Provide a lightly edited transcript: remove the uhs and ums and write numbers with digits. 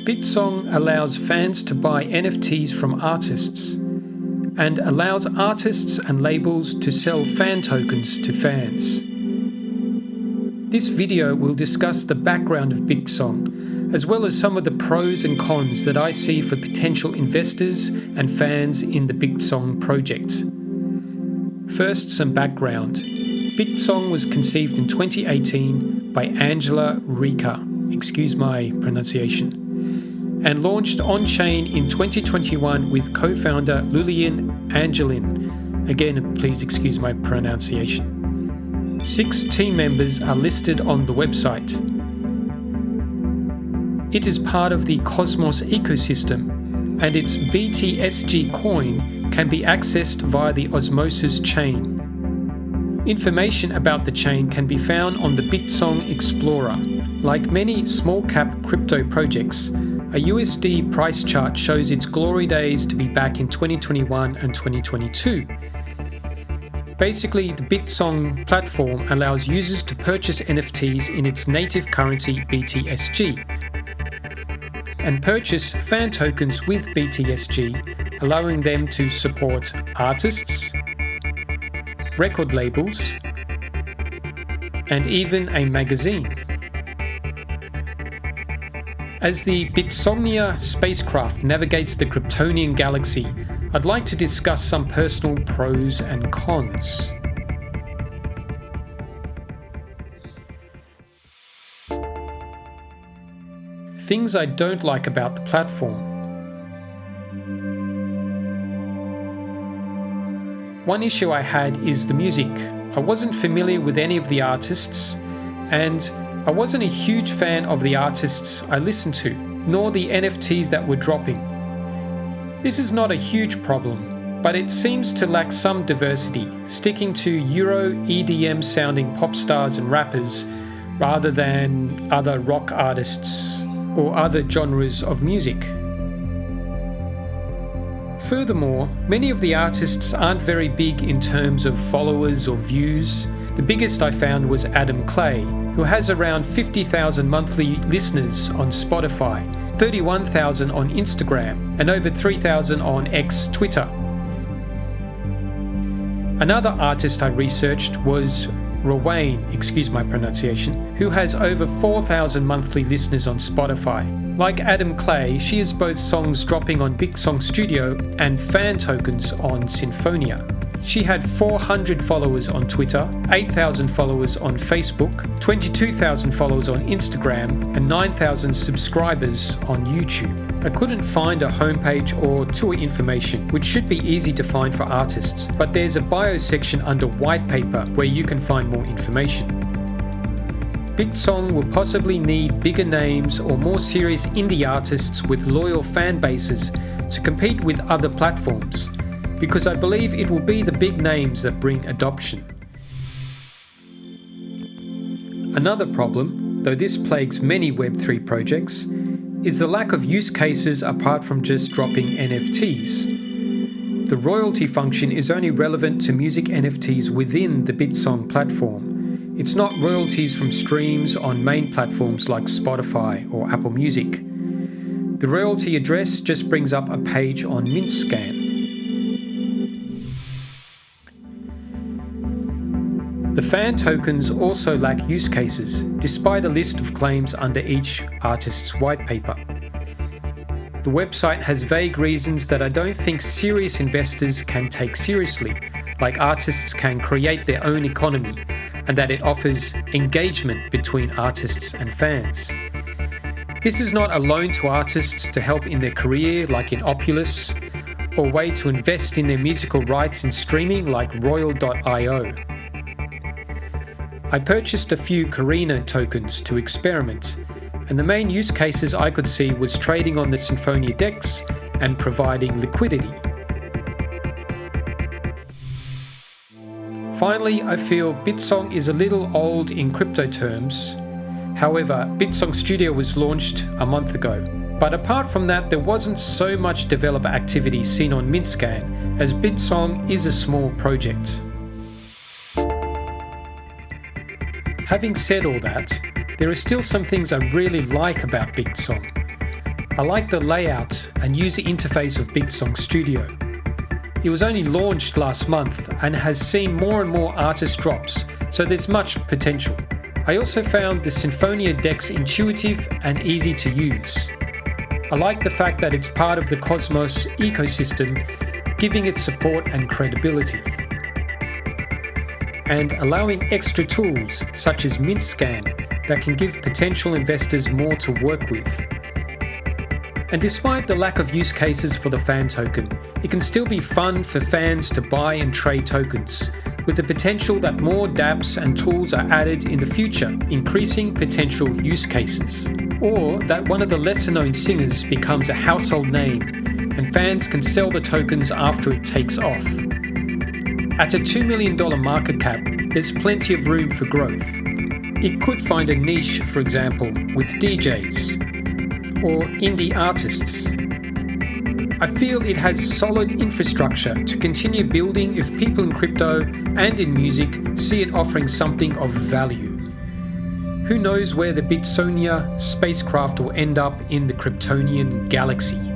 Bitsong allows fans to buy NFTs from artists and allows artists and labels to sell fan tokens to fans. This video will discuss the background of Bitsong, as well as some of the pros and cons that I see for potential investors and fans in the Bitsong project. First, some background. Bitsong was conceived in 2018 by Angela Rika, excuse my pronunciation, and launched on-chain in 2021 with co-founder Lilian Angelin. Again, please excuse my pronunciation. 6 team members are listed on the website. It is part of the Cosmos ecosystem, and its BTSG coin can be accessed via the Osmosis chain. Information about the chain can be found on the Bitsong Explorer. Like many small-cap crypto projects, a USD price chart shows its glory days to be back in 2021 and 2022. Basically, the Bitsong platform allows users to purchase NFTs in its native currency BTSG and purchase fan tokens with BTSG, allowing them to support artists, record labels, and even a magazine. As the Bitsongnia spacecraft navigates the Kryptonian galaxy, I'd like to discuss some personal pros and cons. Things I don't like about the platform. One issue I had is the music. I wasn't familiar with any of the artists, and I wasn't a huge fan of the artists I listened to, nor the NFTs that were dropping. This is not a huge problem, but it seems to lack some diversity, sticking to Euro EDM sounding pop stars and rappers rather than other rock artists or other genres of music. Furthermore, many of the artists aren't very big in terms of followers or views. The biggest I found was Adam Clay, who has around 50,000 monthly listeners on Spotify, 31,000 on Instagram, and over 3,000 on X Twitter. Another artist I researched was Rowain, excuse my pronunciation, who has over 4,000 monthly listeners on Spotify. Like Adam Clay, she has both songs dropping on Bitsong Studio and fan tokens on Sinfonia. She had 400 followers on Twitter, 8,000 followers on Facebook, 22,000 followers on Instagram, and 9,000 subscribers on YouTube. I couldn't find a homepage or tour information, which should be easy to find for artists, but there's a bio section under white paper where you can find more information. Bitsong will possibly need bigger names or more serious indie artists with loyal fan bases to compete with other platforms, because I believe it will be the big names that bring adoption. Another problem, though this plagues many Web3 projects, is the lack of use cases apart from just dropping NFTs. The royalty function is only relevant to music NFTs within the Bitsong platform. It's not royalties from streams on main platforms like Spotify or Apple Music. The royalty address just brings up a page on MintScan. The fan tokens also lack use cases, despite a list of claims under each artist's white paper. The website has vague reasons that I don't think serious investors can take seriously, like artists can create their own economy, and that it offers engagement between artists and fans. This is not a loan to artists to help in their career like in Opulus, or a way to invest in their musical rights in streaming like Royal.io. I purchased a few Carina tokens to experiment, and the main use cases I could see was trading on the Sinfonia DEX and providing liquidity. Finally, I feel Bitsong is a little old in crypto terms. However, Bitsong Studio was launched a month ago, but apart from that there wasn't so much developer activity seen on MintScan, as Bitsong is a small project. Having said all that, there are still some things I really like about Bitsong. I like the layout and user interface of Bitsong Studio. It was only launched last month and has seen more and more artist drops, so there's much potential. I also found the Sinfonia decks intuitive and easy to use. I like the fact that it's part of the Cosmos ecosystem, giving it support and credibility. And allowing extra tools such as Mint Scan that can give potential investors more to work with. And despite the lack of use cases for the fan token, it can still be fun for fans to buy and trade tokens, with the potential that more dApps and tools are added in the future, increasing potential use cases. Or that one of the lesser known singers becomes a household name and fans can sell the tokens after it takes off. At a $2 million market cap, there's plenty of room for growth. It could find a niche, for example, with DJs or indie artists. I feel it has solid infrastructure to continue building if people in crypto and in music see it offering something of value. Who knows where the Bitsonia spacecraft will end up in the Kryptonian galaxy?